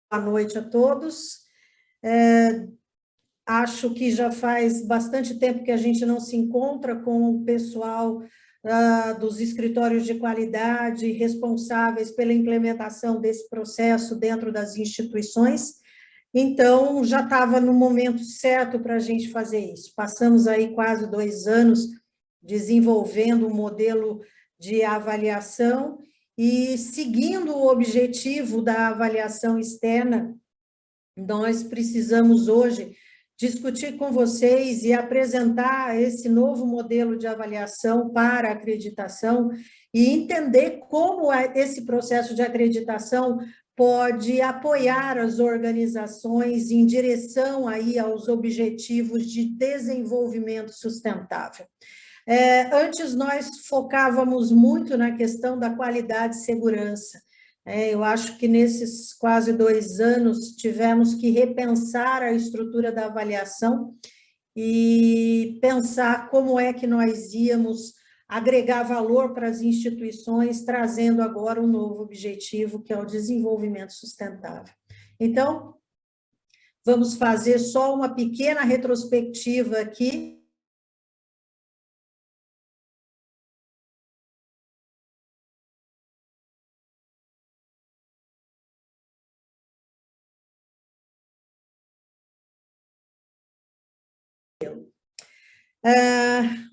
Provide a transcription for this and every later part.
Boa noite a todos. Acho que já faz bastante tempo que a gente não se encontra com o pessoal dos escritórios de qualidade responsáveis pela implementação desse processo dentro das instituições. Então, já estava no momento certo para a gente fazer isso. Passamos aí quase 2 anos desenvolvendo um modelo de avaliação e seguindo o objetivo da avaliação externa, nós precisamos hoje discutir com vocês e apresentar esse novo modelo de avaliação para acreditação e entender como esse processo de acreditação pode apoiar as organizações em direção aí aos objetivos de desenvolvimento sustentável. Antes nós focávamos muito na questão da qualidade e segurança. Eu acho que nesses quase 2 anos tivemos que repensar a estrutura da avaliação e pensar como é que nós íamos agregar valor para as instituições, trazendo agora um novo objetivo, que é o desenvolvimento sustentável. Então, vamos fazer só uma pequena retrospectiva aqui.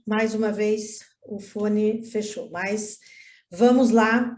Mais uma vez, o fone fechou, mas vamos lá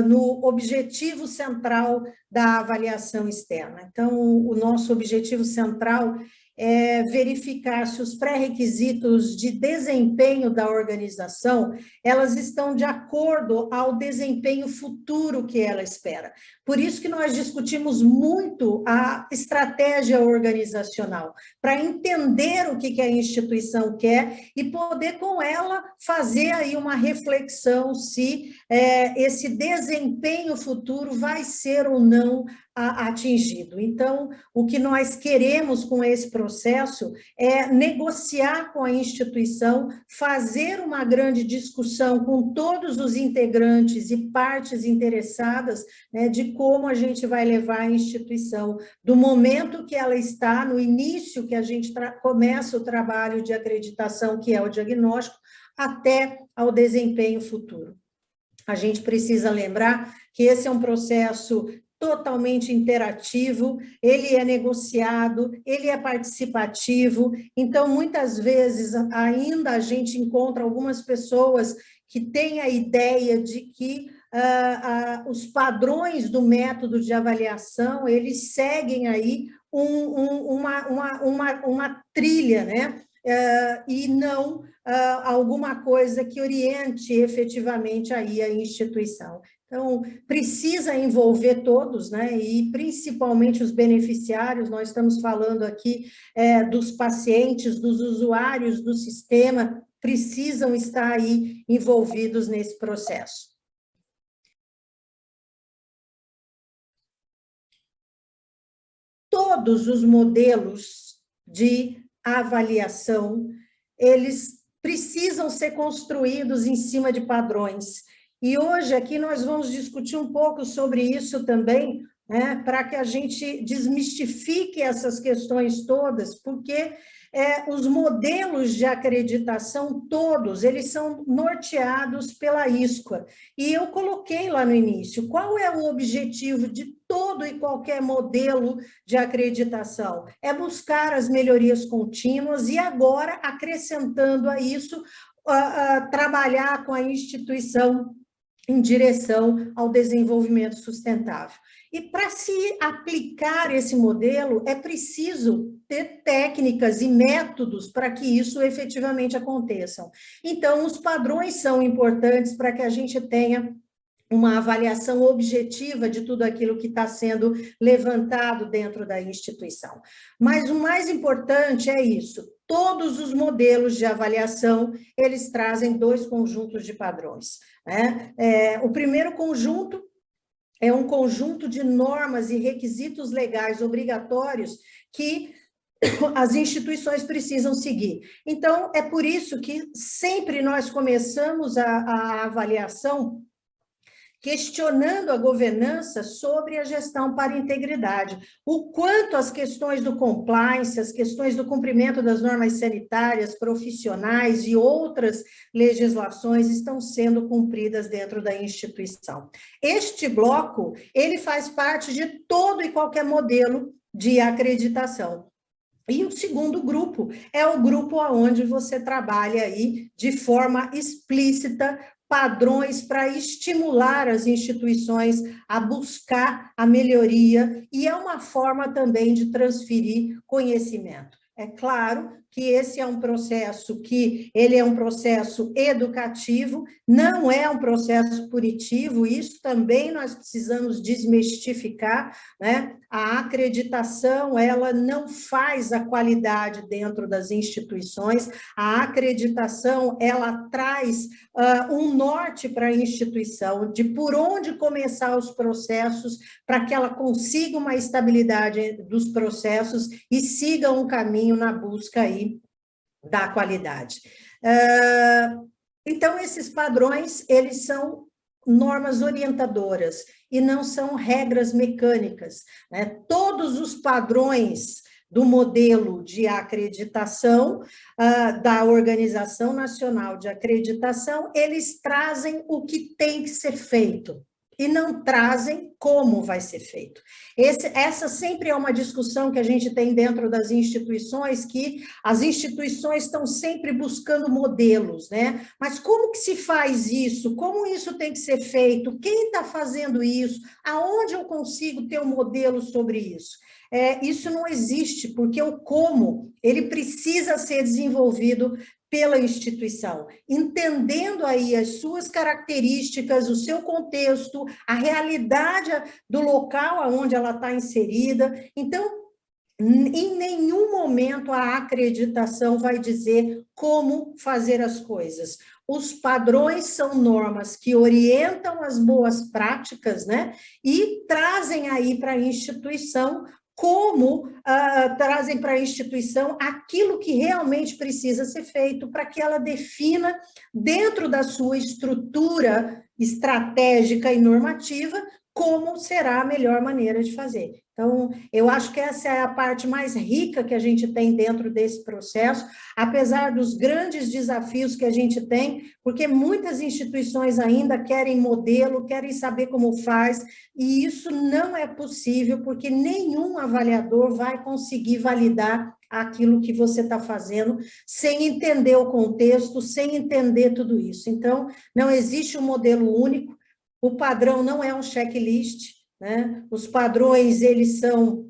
no objetivo central da avaliação externa. Então, o nosso objetivo central é verificar se os pré-requisitos de desempenho da organização, elas estão de acordo ao desempenho futuro que ela espera. Por isso que nós discutimos muito a estratégia organizacional, para entender o que a instituição quer e poder, com ela, fazer aí uma reflexão se esse desempenho futuro vai ser ou não atingido. Então, o que nós queremos com esse processo é negociar com a instituição, fazer uma grande discussão com todos os integrantes e partes interessadas, né, de como a gente vai levar a instituição do momento que ela está, no início que a gente começa o trabalho de acreditação, que é o diagnóstico, até ao desempenho futuro. A gente precisa lembrar que esse é um processo totalmente interativo, ele é negociado, ele é participativo, então, muitas vezes, ainda a gente encontra algumas pessoas que têm a ideia de que os padrões do método de avaliação, eles seguem aí uma trilha, né? E não alguma coisa que oriente efetivamente aí a instituição. Então, precisa envolver todos, né? E principalmente os beneficiários, nós estamos falando aqui dos pacientes, dos usuários do sistema, precisam estar aí envolvidos nesse processo. Todos os modelos de avaliação, eles precisam ser construídos em cima de padrões. E hoje aqui nós vamos discutir um pouco sobre isso também, né, para que a gente desmistifique essas questões todas, porque os modelos de acreditação todos, eles são norteados pela ISQA. E eu coloquei lá no início, qual é o objetivo de todo e qualquer modelo de acreditação? É buscar as melhorias contínuas e agora, acrescentando a isso, trabalhar com a instituição em direção ao desenvolvimento sustentável. E para se aplicar esse modelo, é preciso ter técnicas e métodos para que isso efetivamente aconteça. Então, os padrões são importantes para que a gente tenha uma avaliação objetiva de tudo aquilo que está sendo levantado dentro da instituição. Mas o mais importante é isso, todos os modelos de avaliação, eles trazem 2 conjuntos de padrões, né? O primeiro conjunto é um conjunto de normas e requisitos legais obrigatórios que as instituições precisam seguir. Então, é por isso que sempre nós começamos a avaliação questionando a governança sobre a gestão para integridade, o quanto as questões do compliance, as questões do cumprimento das normas sanitárias, profissionais e outras legislações estão sendo cumpridas dentro da instituição. Este bloco, ele faz parte de todo e qualquer modelo de acreditação. E o segundo grupo é o grupo onde você trabalha aí de forma explícita padrões para estimular as instituições a buscar a melhoria, e é uma forma também de transferir conhecimento. É claro que esse é um processo ele é um processo educativo, não é um processo punitivo, isso também nós precisamos desmistificar, né? A acreditação, ela não faz a qualidade dentro das instituições, a acreditação, ela traz um norte para a instituição, de por onde começar os processos, para que ela consiga uma estabilidade dos processos e siga um caminho na busca aí da qualidade. Então, esses padrões, eles são normas orientadoras e não são regras mecânicas, né? Todos os padrões do modelo de acreditação da Organização Nacional de Acreditação, eles trazem o que tem que ser feito e não trazem como vai ser feito. Essa sempre é uma discussão que a gente tem dentro das instituições, que as instituições estão sempre buscando modelos, né? Mas como que se faz isso? Como isso tem que ser feito? Quem está fazendo isso? Aonde eu consigo ter um modelo sobre isso? Isso não existe, porque o como, ele precisa ser desenvolvido pela instituição, entendendo aí as suas características, o seu contexto, a realidade do local onde ela está inserida. Então, em nenhum momento a acreditação vai dizer como fazer as coisas. Os padrões são normas que orientam as boas práticas, né? E trazem aí para a instituição trazem para a instituição aquilo que realmente precisa ser feito para que ela defina, dentro da sua estrutura estratégica e normativa, como será a melhor maneira de fazer. Então, eu acho que essa é a parte mais rica que a gente tem dentro desse processo, apesar dos grandes desafios que a gente tem, porque muitas instituições ainda querem modelo, querem saber como faz, e isso não é possível, porque nenhum avaliador vai conseguir validar aquilo que você está fazendo, sem entender o contexto, sem entender tudo isso. Então, não existe um modelo único, o padrão não é um checklist, né? Os padrões, eles são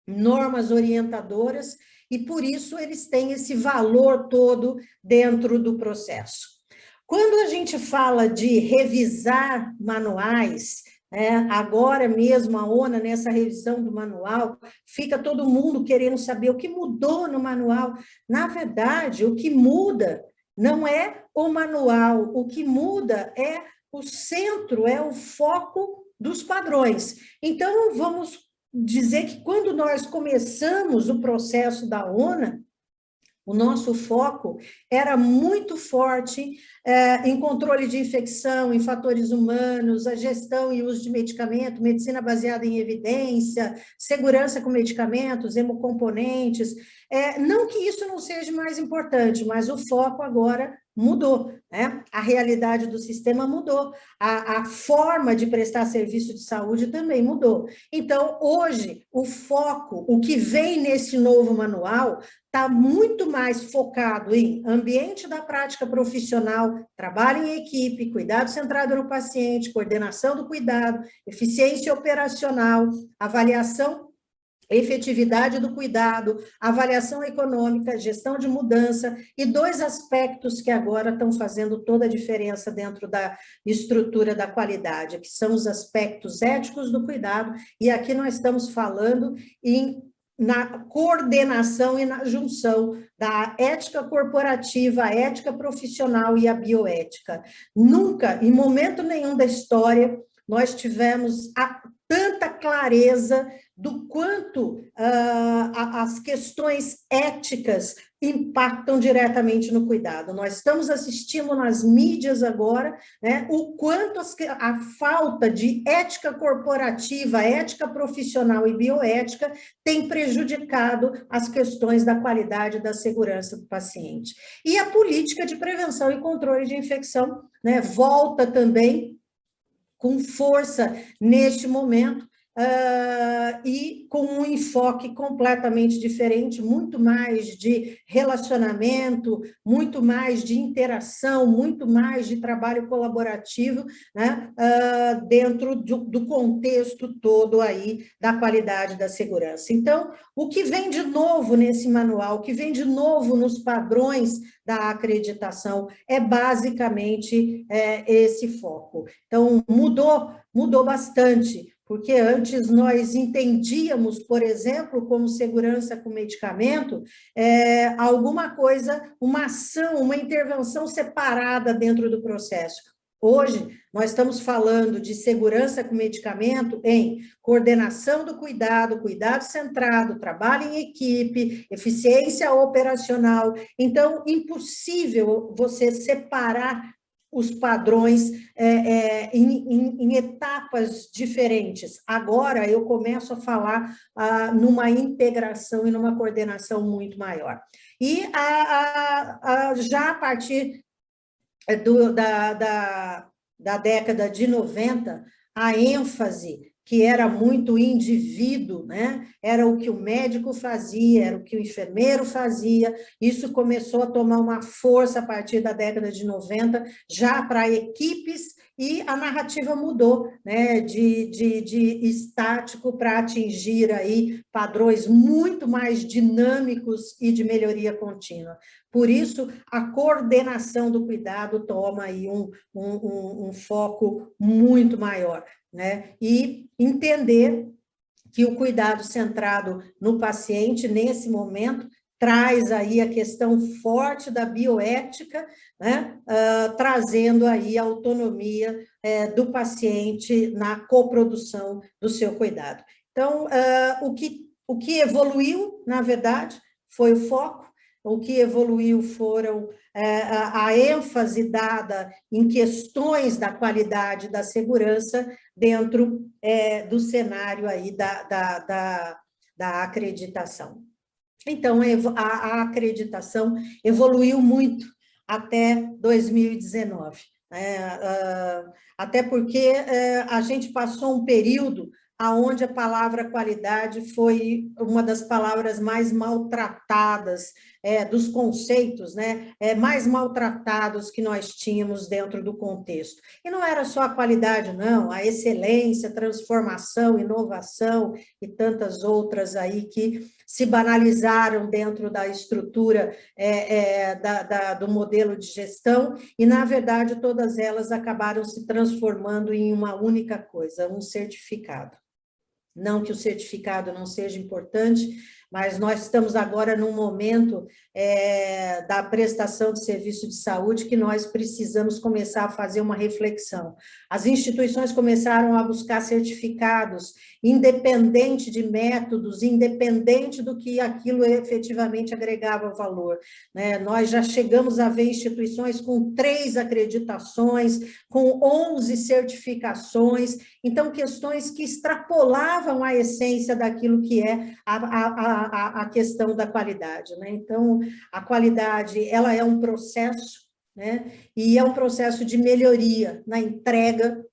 normas orientadoras e, por isso, eles têm esse valor todo dentro do processo. Quando a gente fala de revisar manuais, agora mesmo a ONA, nessa revisão do manual, fica todo mundo querendo saber o que mudou no manual. Na verdade, o que muda não é o manual, o que muda é o centro, é o foco dos padrões. Então, vamos dizer que quando nós começamos o processo da ONA, o nosso foco era muito forte em controle de infecção, em fatores humanos, a gestão e uso de medicamento, medicina baseada em evidência, segurança com medicamentos, hemocomponentes. Não que isso não seja mais importante, mas o foco agora mudou, né? A realidade do sistema mudou, a forma de prestar serviço de saúde também mudou. Então, hoje, o foco, o que vem nesse novo manual, está muito mais focado em ambiente da prática profissional, trabalho em equipe, cuidado centrado no paciente, coordenação do cuidado, eficiência operacional, avaliação, efetividade do cuidado, avaliação econômica, gestão de mudança, e dois aspectos que agora estão fazendo toda a diferença dentro da estrutura da qualidade, que são os aspectos éticos do cuidado, e aqui nós estamos falando na coordenação e na junção da ética corporativa, a ética profissional e a bioética. Nunca, em momento nenhum da história, nós tivemos tanta clareza do quanto as questões éticas impactam diretamente no cuidado. Nós estamos assistindo nas mídias agora, né, o quanto a falta de ética corporativa, ética profissional e bioética tem prejudicado as questões da qualidade e da segurança do paciente. E a política de prevenção e controle de infecção, né, volta também com força neste momento, e com um enfoque completamente diferente, muito mais de relacionamento, muito mais de interação, muito mais de trabalho colaborativo, né, dentro do contexto todo aí da qualidade da segurança. Então, o que vem de novo nesse manual, o que vem de novo nos padrões da acreditação é basicamente esse foco. Então, mudou bastante, porque antes nós entendíamos, por exemplo, como segurança com medicamento, alguma coisa, uma ação, uma intervenção separada dentro do processo. Hoje, nós estamos falando de segurança com medicamento em coordenação do cuidado, cuidado centrado, trabalho em equipe, eficiência operacional. Então, impossível você separar os padrões em etapas diferentes. Agora, eu começo a falar numa integração e numa coordenação muito maior. E já a partir da década de 90, a ênfase que era muito indivíduo, né? Era o que o médico fazia, era o que o enfermeiro fazia, isso começou a tomar uma força a partir da década de 90, já para equipes, e a narrativa mudou, né? de estático para atingir aí padrões muito mais dinâmicos e de melhoria contínua. Por isso, a coordenação do cuidado toma aí um foco muito maior, né? E entender que o cuidado centrado no paciente, nesse momento, traz aí a questão forte da bioética, né? Trazendo aí a autonomia do paciente na coprodução do seu cuidado. Então, o que evoluiu, na verdade, foi o foco. O que evoluiu foram a ênfase dada em questões da qualidade da segurança dentro do cenário aí da acreditação. Então, a acreditação evoluiu muito até 2019, até porque a gente passou um período onde a palavra qualidade foi uma das palavras mais maltratadas, dos conceitos, né, mais maltratados que nós tínhamos dentro do contexto. E não era só a qualidade, não, a excelência, transformação, inovação e tantas outras aí que se banalizaram dentro da estrutura do modelo de gestão, e, na verdade, todas elas acabaram se transformando em uma única coisa, um certificado. Não que o certificado não seja importante, mas nós estamos agora num momento da prestação de serviço de saúde que nós precisamos começar a fazer uma reflexão. As instituições começaram a buscar certificados, independente de métodos, independente do que aquilo efetivamente agregava valor, né? Nós já chegamos a ver instituições com 3 acreditações, com 11 certificações, então questões que extrapolavam a essência daquilo que é a questão da qualidade, né? Então, a qualidade, ela é um processo, né? E é um processo de melhoria na entrega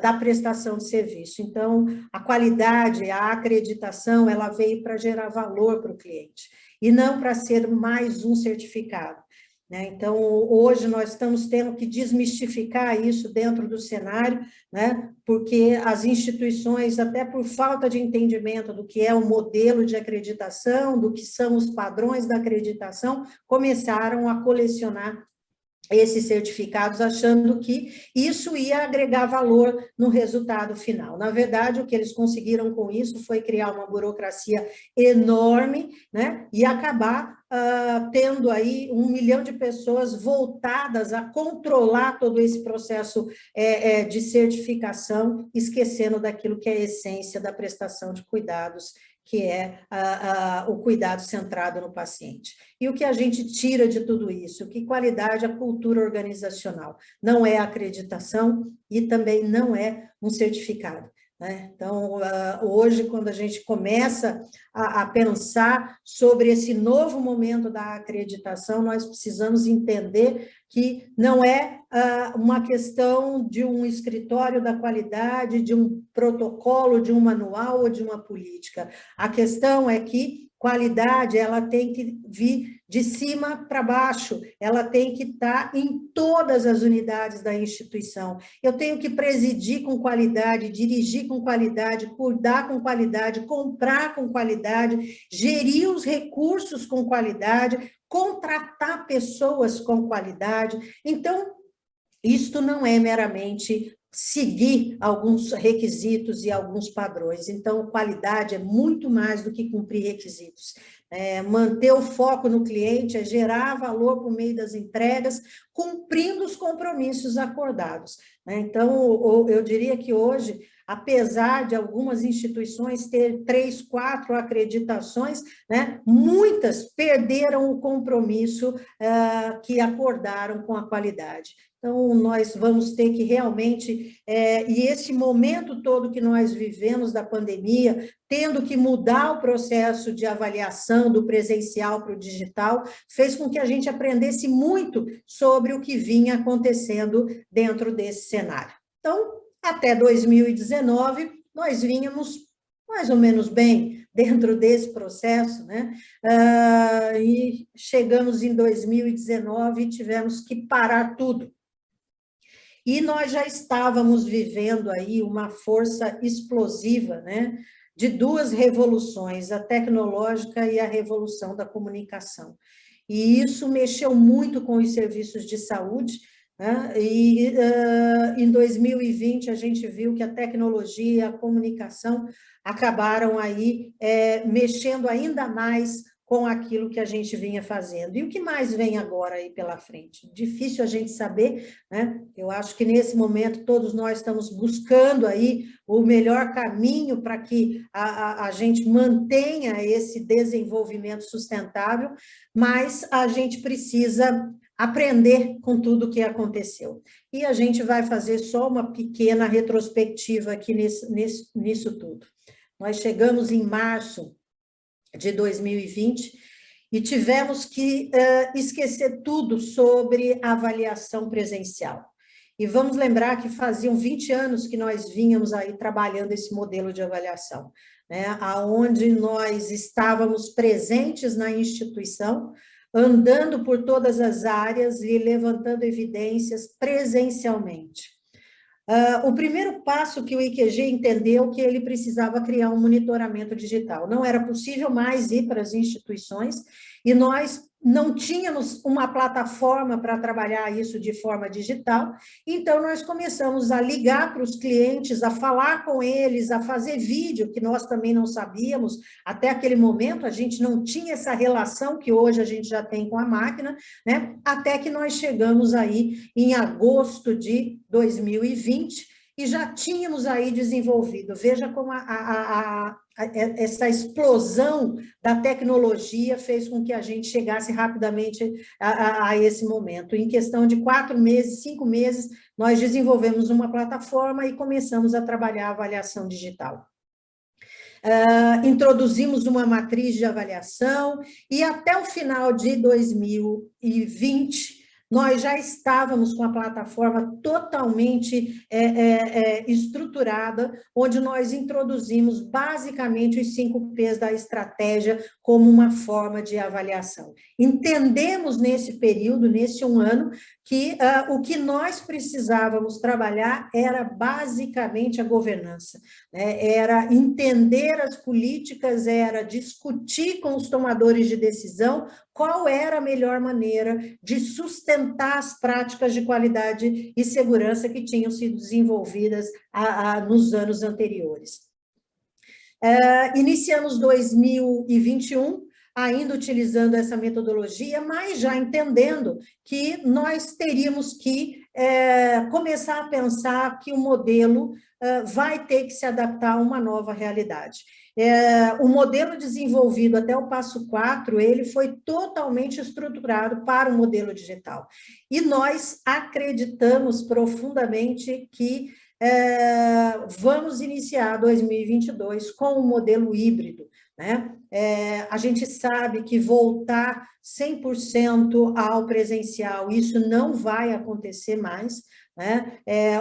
da prestação de serviço. Então, a qualidade, a acreditação, ela veio para gerar valor para o cliente, e não para ser mais um certificado, né? Então, hoje nós estamos tendo que desmistificar isso dentro do cenário, né? Porque as instituições, até por falta de entendimento do que é o modelo de acreditação, do que são os padrões da acreditação, começaram a colecionar esses certificados, achando que isso ia agregar valor no resultado final. Na verdade, o que eles conseguiram com isso foi criar uma burocracia enorme, né? E acabar tendo aí 1 milhão de pessoas voltadas a controlar todo esse processo de certificação, esquecendo daquilo que é a essência da prestação de cuidados, que é o cuidado centrado no paciente. E o que a gente tira de tudo isso? Que qualidade a cultura organizacional? Não é acreditação e também não é um certificado. Né? Então, hoje, quando a gente começa a pensar sobre esse novo momento da acreditação, nós precisamos entender que não é uma questão de um escritório da qualidade, de um protocolo, de um manual ou de uma política. A questão é que qualidade, ela tem que vir de cima para baixo, ela tem que estar em todas as unidades da instituição. Eu tenho que presidir com qualidade, dirigir com qualidade, cuidar com qualidade, comprar com qualidade, gerir os recursos com qualidade, contratar pessoas com qualidade. Então, isto não é meramente seguir alguns requisitos e alguns padrões. Então, qualidade é muito mais do que cumprir requisitos. Manter o foco no cliente é gerar valor por meio das entregas, cumprindo os compromissos acordados. Então, eu diria que hoje, apesar de algumas instituições ter 3, 4 acreditações, muitas perderam o compromisso que acordaram com a qualidade. Então, nós vamos ter que realmente, e esse momento todo que nós vivemos da pandemia, tendo que mudar o processo de avaliação do presencial para o digital, fez com que a gente aprendesse muito sobre o que vinha acontecendo dentro desse cenário. Então, até 2019, nós vínhamos mais ou menos bem dentro desse processo, e chegamos em 2019 e tivemos que parar tudo. E nós já estávamos vivendo aí uma força explosiva, de 2 revoluções, a tecnológica e a revolução da comunicação. E isso mexeu muito com os serviços de saúde, e em 2020 a gente viu que a tecnologia e a comunicação acabaram aí mexendo ainda mais com aquilo que a gente vinha fazendo. E o que mais vem agora aí pela frente? Difícil a gente saber, Eu acho que nesse momento todos nós estamos buscando aí o melhor caminho para que a gente mantenha esse desenvolvimento sustentável, mas a gente precisa aprender com tudo o que aconteceu. E a gente vai fazer só uma pequena retrospectiva aqui nisso tudo. Nós chegamos em março de 2020 e tivemos que esquecer tudo sobre a avaliação presencial. E vamos lembrar que faziam 20 anos que nós vínhamos aí trabalhando esse modelo de avaliação, aonde nós estávamos presentes na instituição, andando por todas as áreas e levantando evidências presencialmente. O primeiro passo que o IQG entendeu que ele precisava criar um monitoramento digital. Não era possível mais ir para as instituições e nós não tínhamos uma plataforma para trabalhar isso de forma digital, então nós começamos a ligar para os clientes, a falar com eles, a fazer vídeo, que nós também não sabíamos, até aquele momento a gente não tinha essa relação que hoje a gente já tem com a máquina, até que nós chegamos aí em agosto de 2020 e já tínhamos aí desenvolvido, veja como essa explosão da tecnologia fez com que a gente chegasse rapidamente a esse momento. Em questão de 4 meses, 5 meses, nós desenvolvemos uma plataforma e começamos a trabalhar a avaliação digital. Introduzimos uma matriz de avaliação e até o final de 2020, nós já estávamos com a plataforma totalmente estruturada, onde nós introduzimos basicamente os 5 P's da estratégia como uma forma de avaliação. Entendemos nesse período, nesse 1 ano, que o que nós precisávamos trabalhar era basicamente a governança, era entender as políticas, era discutir com os tomadores de decisão qual era a melhor maneira de sustentar as práticas de qualidade e segurança que tinham sido desenvolvidas nos anos anteriores. Iniciamos 2021 ainda utilizando essa metodologia, mas já entendendo que nós teríamos que começar a pensar que o modelo vai ter que se adaptar a uma nova realidade. O modelo desenvolvido até o passo 4, ele foi totalmente estruturado para o modelo digital. E nós acreditamos profundamente que vamos iniciar 2022 com um modelo híbrido, né? A gente sabe que voltar 100% ao presencial, isso não vai acontecer mais, né?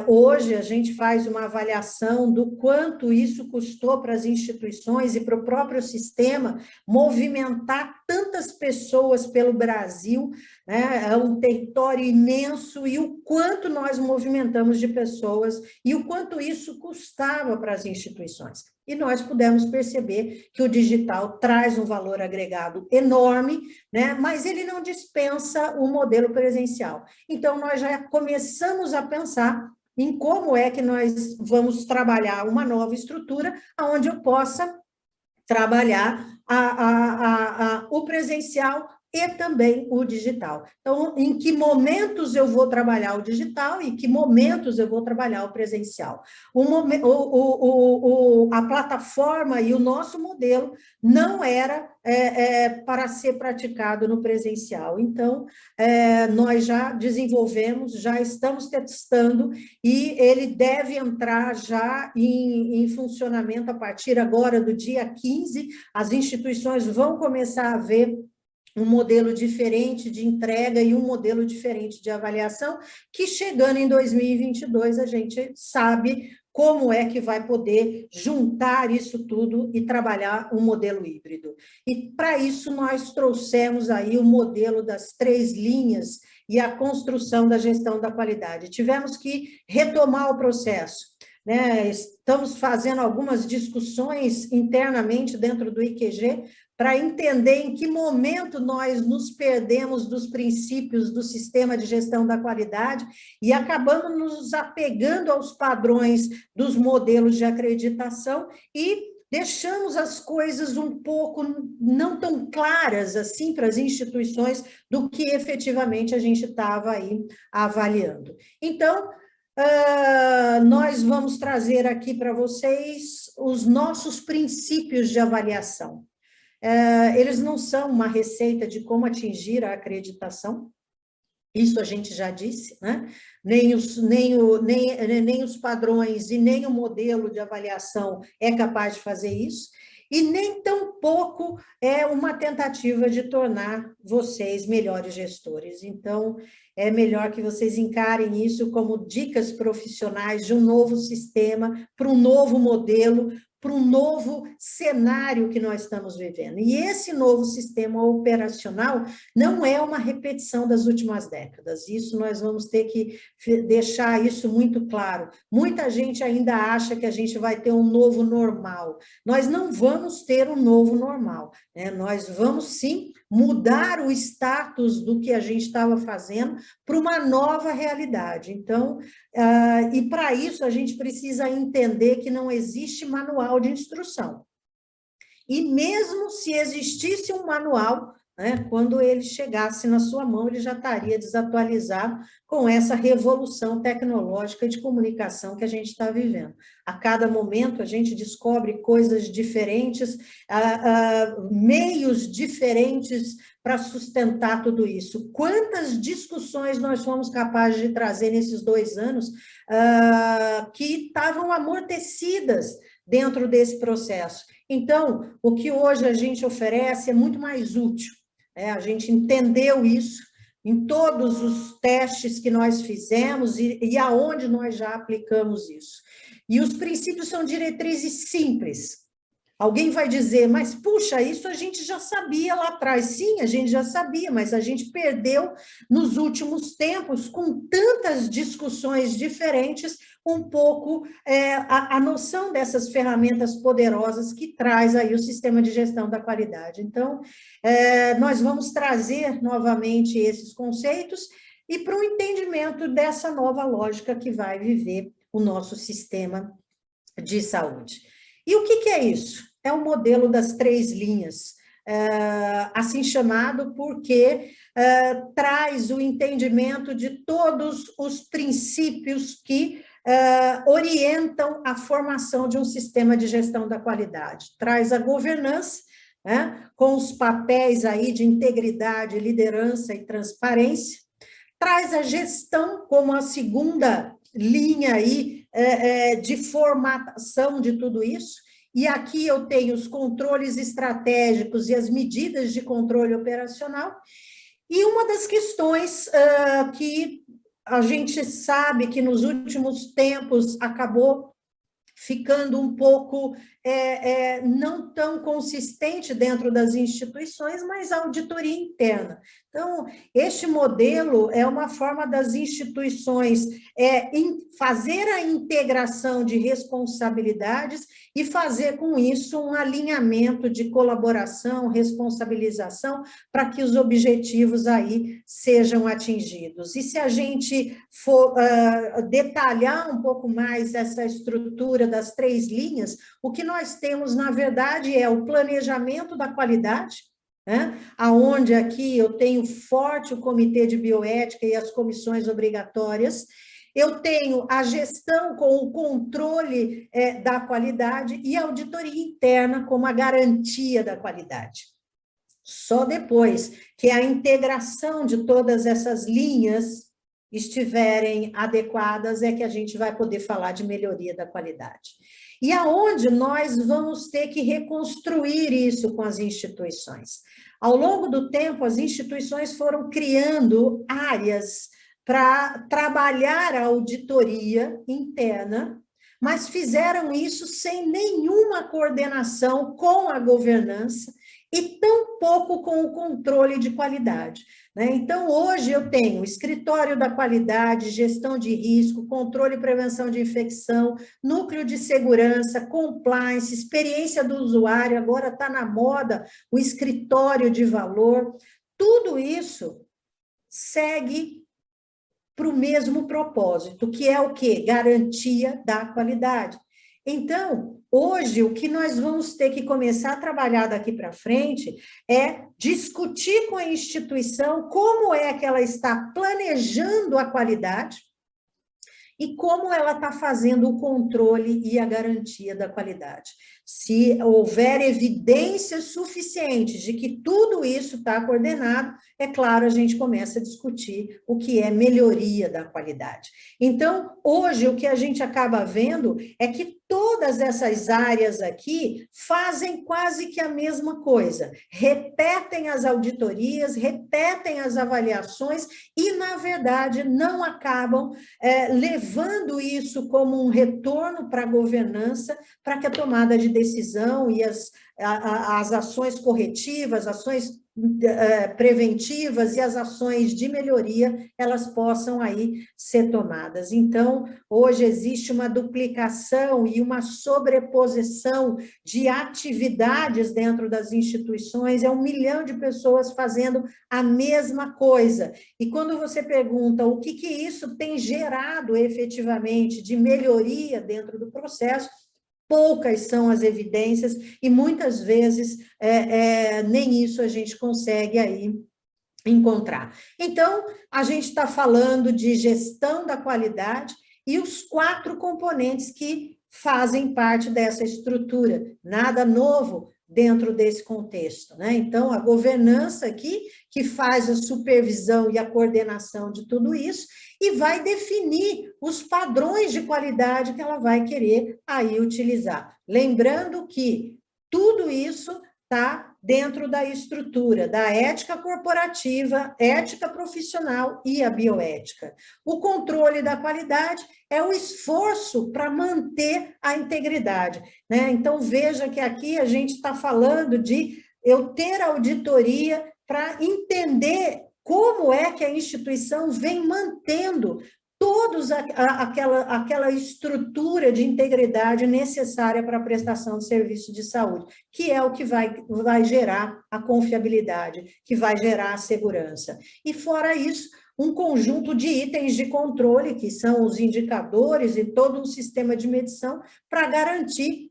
Hoje a gente faz uma avaliação do quanto isso custou para as instituições e para o próprio sistema movimentar tantas pessoas pelo Brasil, né? É um território imenso, e o quanto nós movimentamos de pessoas e o quanto isso custava para as instituições. E nós pudemos perceber que o digital traz um valor agregado enorme, né? Mas ele não dispensa o modelo presencial. Então, nós já começamos a pensar em como é que nós vamos trabalhar uma nova estrutura onde eu possa trabalhar o presencial e também o digital. Então, em que momentos eu vou trabalhar o digital e que momentos eu vou trabalhar o presencial? A plataforma e o nosso modelo não era para ser praticado no presencial. Então, nós já desenvolvemos, já estamos testando, e ele deve entrar já em funcionamento a partir agora do dia 15. As instituições vão começar a ver um modelo diferente de entrega e um modelo diferente de avaliação, que chegando em 2022 a gente sabe como é que vai poder juntar isso tudo e trabalhar um modelo híbrido. E para isso nós trouxemos aí o modelo das 3 linhas e a construção da gestão da qualidade. Tivemos que retomar o processo, né? Estamos fazendo algumas discussões internamente dentro do IQG para entender em que momento nós nos perdemos dos princípios do sistema de gestão da qualidade e acabamos nos apegando aos padrões dos modelos de acreditação e deixamos as coisas um pouco não tão claras assim para as instituições do que efetivamente a gente estava aí avaliando. Então, nós vamos trazer aqui para vocês os nossos princípios de avaliação. Eles não são uma receita de como atingir a acreditação, isso a gente já disse, né? Nem os padrões e nem o modelo de avaliação é capaz de fazer isso, e nem tampouco é uma tentativa de tornar vocês melhores gestores. Então, é melhor que vocês encarem isso como dicas profissionais de um novo sistema, para um novo modelo, para um novo cenário que nós estamos vivendo. E esse novo sistema operacional não é uma repetição das últimas décadas. Isso nós vamos ter que deixar isso muito claro. Muita gente ainda acha que a gente vai ter um novo normal. Nós não vamos ter um novo normal, né? Nós vamos, sim, mudar o status do que a gente estava fazendo para uma nova realidade. Então, e para isso a gente precisa entender que não existe manual de instrução. E mesmo se existisse um manual, né, quando ele chegasse na sua mão, ele já estaria desatualizado com essa revolução tecnológica de comunicação que a gente está vivendo. A cada momento a gente descobre coisas diferentes, meios diferentes para sustentar tudo isso. Quantas discussões nós fomos capazes de trazer nesses 2 anos que estavam amortecidas dentro desse processo. Então, o que hoje a gente oferece é muito mais útil. A gente entendeu isso em todos os testes que nós fizemos e aonde nós já aplicamos isso. E os princípios são diretrizes simples. Alguém vai dizer, mas puxa, isso a gente já sabia lá atrás. Sim, a gente já sabia, mas a gente perdeu nos últimos tempos, com tantas discussões diferentes, um pouco a noção dessas ferramentas poderosas que traz aí o sistema de gestão da qualidade. Então, nós vamos trazer novamente esses conceitos e para o entendimento dessa nova lógica que vai viver o nosso sistema de saúde. E o que é isso? É o modelo das 3 linhas. assim chamado porque traz o entendimento de todos os princípios que orientam a formação de um sistema de gestão da qualidade. Traz a governança, né, com os papéis aí de integridade, liderança e transparência, traz a gestão como a segunda linha aí de formatação de tudo isso, e aqui eu tenho os controles estratégicos e as medidas de controle operacional, e uma das questões que a gente sabe que nos últimos tempos acabou ficando um pouco não tão consistente dentro das instituições, mas a auditoria interna. Então, este modelo é uma forma das instituições fazer a integração de responsabilidades e fazer com isso um alinhamento de colaboração, responsabilização, para que os objetivos aí sejam atingidos. E se a gente for detalhar um pouco mais essa estrutura das 3 linhas, o que nós temos, na verdade, é o planejamento da qualidade, né? Aonde aqui eu tenho forte o comitê de bioética e as comissões obrigatórias, eu tenho a gestão com o controle da qualidade e a auditoria interna como a garantia da qualidade. Só depois que a integração de todas essas linhas estiverem adequadas é que a gente vai poder falar de melhoria da qualidade. E aonde nós vamos ter que reconstruir isso com as instituições? Ao longo do tempo, as instituições foram criando áreas para trabalhar a auditoria interna, mas fizeram isso sem nenhuma coordenação com a governança e tampouco com o controle de qualidade, né? Então, hoje eu tenho escritório da qualidade, gestão de risco, controle e prevenção de infecção, núcleo de segurança, compliance, experiência do usuário, agora está na moda o escritório de valor, tudo isso segue para o mesmo propósito, que é o quê? Garantia da qualidade. Então, hoje, o que nós vamos ter que começar a trabalhar daqui para frente é discutir com a instituição como é que ela está planejando a qualidade e como ela está fazendo o controle e a garantia da qualidade. Se houver evidências suficientes de que tudo isso está coordenado, é claro, a gente começa a discutir o que é melhoria da qualidade. Então, hoje, o que a gente acaba vendo é que todas essas áreas aqui fazem quase que a mesma coisa, repetem as auditorias, repetem as avaliações e, na verdade, não acabam levando isso como um retorno para a governança, para que a tomada de decisão e as ações corretivas, ações preventivas e as ações de melhoria, elas possam aí ser tomadas. Então, hoje existe uma duplicação e uma sobreposição de atividades dentro das instituições, é 1 milhão de pessoas fazendo a mesma coisa. E quando você pergunta o que isso tem gerado efetivamente de melhoria dentro do processo, poucas são as evidências e muitas vezes nem isso a gente consegue aí encontrar. Então, a gente está falando de gestão da qualidade e os 4 componentes que fazem parte dessa estrutura. Nada novo dentro desse contexto, né? Então, a governança aqui, que faz a supervisão e a coordenação de tudo isso, e vai definir os padrões de qualidade que ela vai querer aí utilizar. Lembrando que tudo isso está dentro da estrutura da ética corporativa, ética profissional e a bioética. O controle da qualidade é o esforço para manter a integridade, né? Então, veja que aqui a gente está falando de eu ter auditoria para entender como é que a instituição vem mantendo todos aquela estrutura de integridade necessária para a prestação de serviço de saúde, que é o que vai gerar a confiabilidade, que vai gerar a segurança. E fora isso, um conjunto de itens de controle, que são os indicadores e todo um sistema de medição para garantir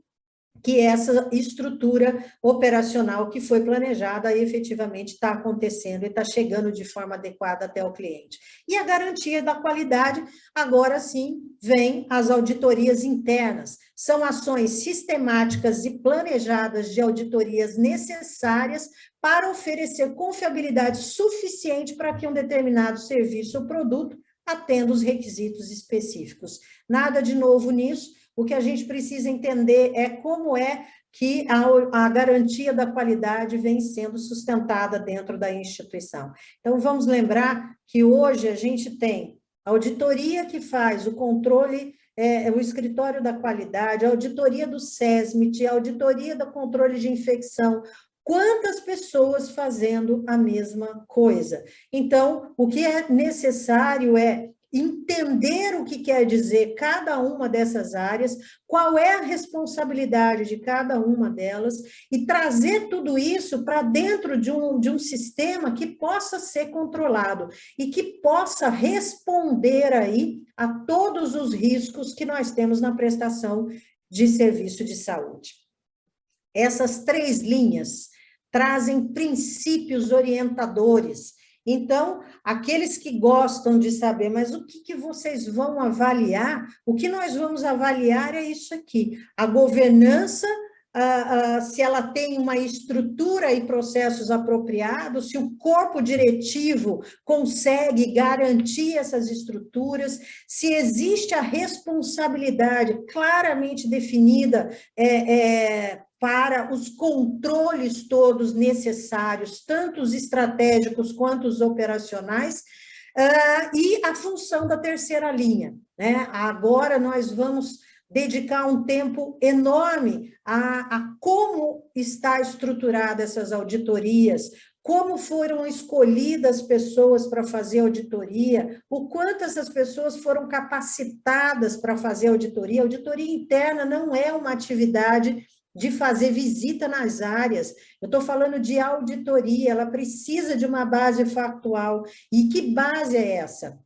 que essa estrutura operacional que foi planejada efetivamente está acontecendo e está chegando de forma adequada até o cliente. E a garantia da qualidade, agora sim, vem as auditorias internas. São ações sistemáticas e planejadas de auditorias necessárias para oferecer confiabilidade suficiente para que um determinado serviço ou produto atenda os requisitos específicos. Nada de novo nisso. O que a gente precisa entender é como é que a garantia da qualidade vem sendo sustentada dentro da instituição. Então, vamos lembrar que hoje a gente tem a auditoria que faz o controle, o escritório da qualidade, a auditoria do SESMIT, a auditoria do controle de infecção. Quantas pessoas fazendo a mesma coisa? Então, o que é necessário é entender o que quer dizer cada uma dessas áreas, qual é a responsabilidade de cada uma delas, e trazer tudo isso para dentro de um sistema que possa ser controlado e que possa responder aí a todos os riscos que nós temos na prestação de serviço de saúde. Essas 3 linhas trazem princípios orientadores. Então, aqueles que gostam de saber, mas o que vocês vão avaliar? O que nós vamos avaliar é isso aqui, a governança, se ela tem uma estrutura e processos apropriados, se o corpo diretivo consegue garantir essas estruturas, se existe a responsabilidade claramente definida para os controles todos necessários, tanto os estratégicos quanto os operacionais, e a função da terceira linha, né? Agora nós vamos dedicar um tempo enorme a como está estruturada essas auditorias, como foram escolhidas pessoas para fazer auditoria, o quanto essas pessoas foram capacitadas para fazer auditoria. A auditoria interna não é uma atividade de fazer visita nas áreas, eu estou falando de auditoria, ela precisa de uma base factual. E que base é essa?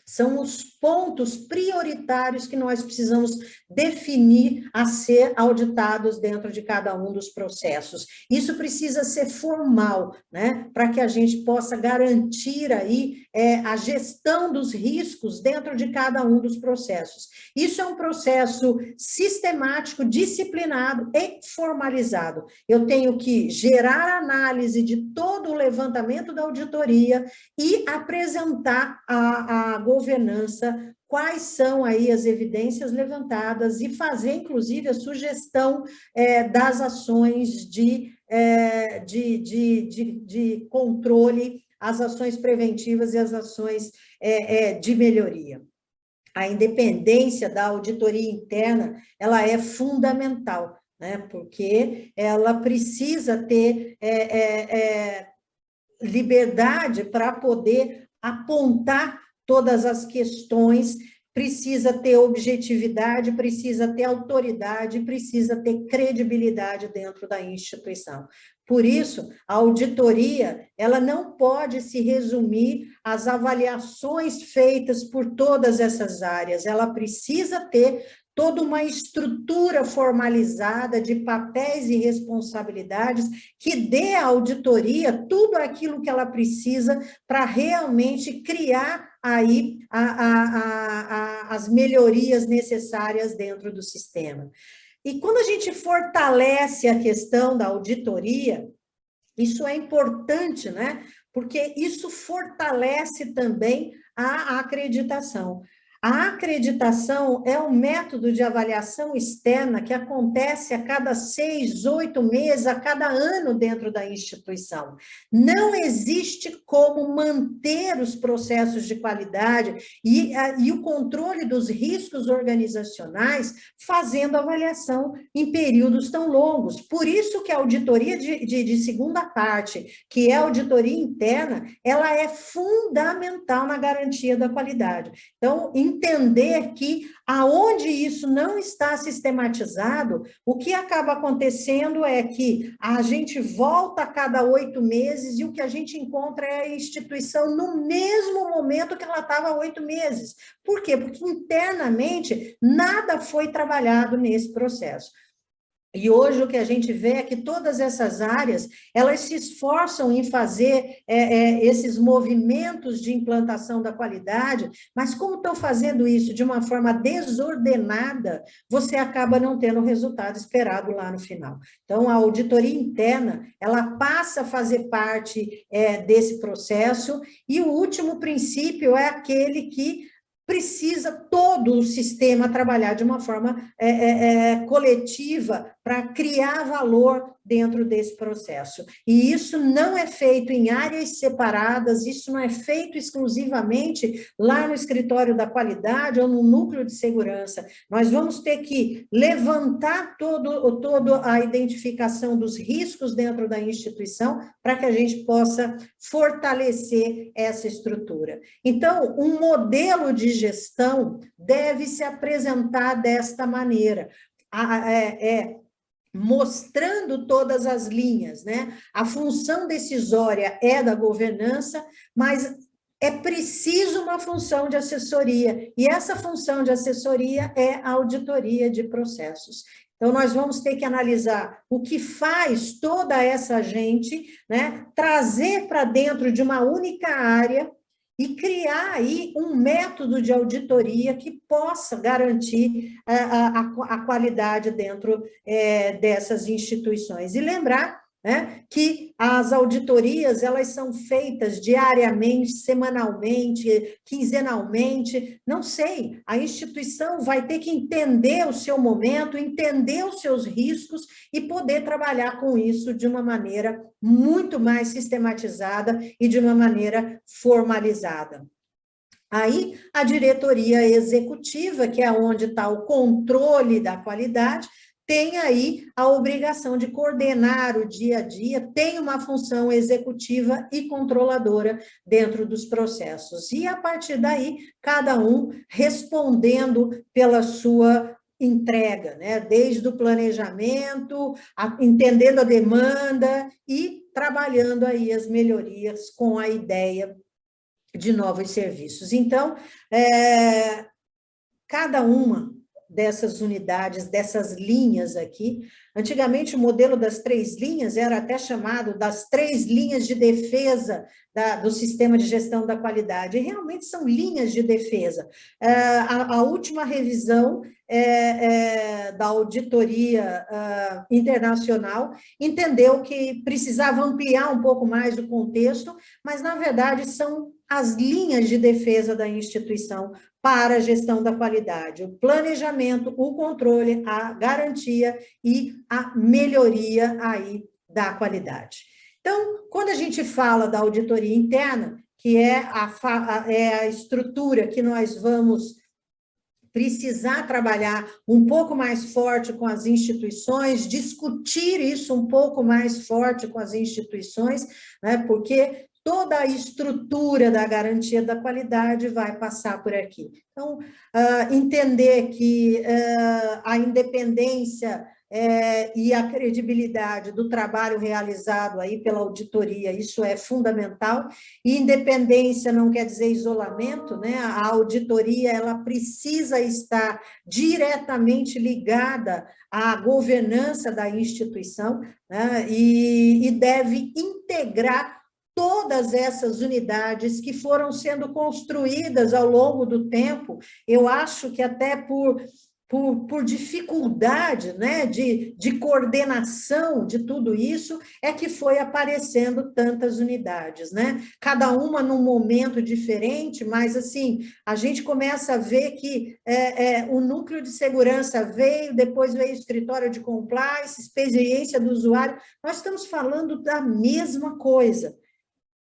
São os pontos prioritários que nós precisamos definir a ser auditados dentro de cada um dos processos. Isso precisa ser formal, né? Para que a gente possa garantir aí a gestão dos riscos dentro de cada um dos processos. Isso é um processo sistemático, disciplinado e formalizado. Eu tenho que gerar análise de todo o levantamento da auditoria e apresentar a governança, quais são aí as evidências levantadas e fazer, inclusive, a sugestão das ações de controle, as ações preventivas e as ações de melhoria. A independência da auditoria interna, ela é fundamental, né? Porque ela precisa ter liberdade para poder apontar todas as questões, precisa ter objetividade, precisa ter autoridade, precisa ter credibilidade dentro da instituição. Por isso, a auditoria, ela não pode se resumir às avaliações feitas por todas essas áreas, ela precisa ter toda uma estrutura formalizada de papéis e responsabilidades que dê à auditoria tudo aquilo que ela precisa para realmente criar aí as melhorias necessárias dentro do sistema. E quando a gente fortalece a questão da auditoria, isso é importante, né? Porque isso fortalece também a acreditação. A acreditação é um método de avaliação externa que acontece a cada 6, 8 meses, a cada ano dentro da instituição. Não existe como manter os processos de qualidade e o controle dos riscos organizacionais fazendo avaliação em períodos tão longos. Por isso que a auditoria de segunda parte, que é a auditoria interna, ela é fundamental na garantia da qualidade. Então, entender que aonde isso não está sistematizado, o que acaba acontecendo é que a gente volta a cada 8 meses e o que a gente encontra é a instituição no mesmo momento que ela estava há 8 meses. Por quê? Porque internamente nada foi trabalhado nesse processo. E hoje o que a gente vê é que todas essas áreas, elas se esforçam em fazer esses movimentos de implantação da qualidade, mas como estão fazendo isso de uma forma desordenada, você acaba não tendo o resultado esperado lá no final. Então, a auditoria interna, ela passa a fazer parte desse processo, e o último princípio é aquele que precisa todo o sistema trabalhar de uma forma coletiva para criar valor dentro desse processo. E isso não é feito em áreas separadas, isso não é feito exclusivamente lá no escritório da qualidade ou no núcleo de segurança. Nós vamos ter que levantar toda a identificação dos riscos dentro da instituição para que a gente possa fortalecer essa estrutura. Então, um modelo de gestão deve se apresentar desta maneira, mostrando todas as linhas, né? A função decisória é da governança, mas é preciso uma função de assessoria, e essa função de assessoria é a auditoria de processos. Então, nós vamos ter que analisar o que faz toda essa gente, né? Trazer para dentro de uma única área e criar aí um método de auditoria que possa garantir a qualidade dentro dessas instituições. E lembrar, né, que as auditorias, elas são feitas diariamente, semanalmente, quinzenalmente, não sei, a instituição vai ter que entender o seu momento, entender os seus riscos e poder trabalhar com isso de uma maneira muito mais sistematizada e de uma maneira formalizada. Aí, a diretoria executiva, que é onde está o controle da qualidade, tem aí a obrigação de coordenar o dia a dia, tem uma função executiva e controladora dentro dos processos. E, a partir daí, cada um respondendo pela sua entrega, né? Desde o planejamento, entendendo a demanda e trabalhando aí as melhorias com a ideia de novos serviços. Então, cada uma dessas unidades, dessas linhas aqui, antigamente o modelo das 3 linhas era até chamado das 3 linhas de defesa do sistema de gestão da qualidade, e realmente são linhas de defesa. A última revisão da auditoria internacional entendeu que precisava ampliar um pouco mais o contexto, mas, na verdade, são as linhas de defesa da instituição para a gestão da qualidade, o planejamento, o controle, a garantia e a melhoria aí da qualidade. Então, quando a gente fala da auditoria interna, que é a estrutura que nós vamos precisar trabalhar um pouco mais forte com as instituições, discutir isso um pouco mais forte com as instituições, né, porque toda a estrutura da garantia da qualidade vai passar por aqui. Então, entender que a independência e a credibilidade do trabalho realizado aí pela auditoria, isso é fundamental. E independência não quer dizer isolamento, né? A auditoria, ela precisa estar diretamente ligada à governança da instituição, né? E deve integrar todas essas unidades que foram sendo construídas ao longo do tempo. Eu acho que até por dificuldade, né, de coordenação de tudo isso, é que foi aparecendo tantas unidades, né? Cada uma num momento diferente, mas, assim, a gente começa a ver que o núcleo de segurança veio, depois veio o escritório de compliance, experiência do usuário, nós estamos falando da mesma coisa,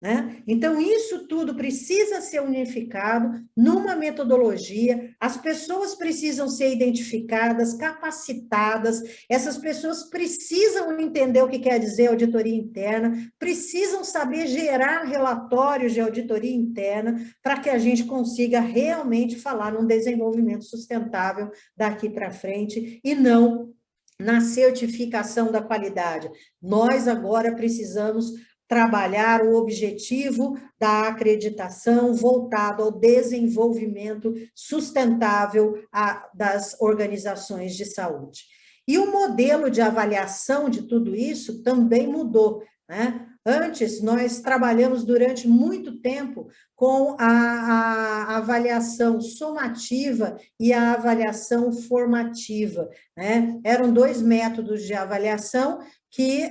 né? Então, isso tudo precisa ser unificado numa metodologia, as pessoas precisam ser identificadas, capacitadas, essas pessoas precisam entender o que quer dizer auditoria interna, precisam saber gerar relatórios de auditoria interna para que a gente consiga realmente falar num desenvolvimento sustentável daqui para frente e não na certificação da qualidade. Nós agora precisamos trabalhar o objetivo da acreditação voltado ao desenvolvimento sustentável das organizações de saúde. E o modelo de avaliação de tudo isso também mudou, né? Antes, nós trabalhamos durante muito tempo com a avaliação somativa e a avaliação formativa, né? Eram dois métodos de avaliação que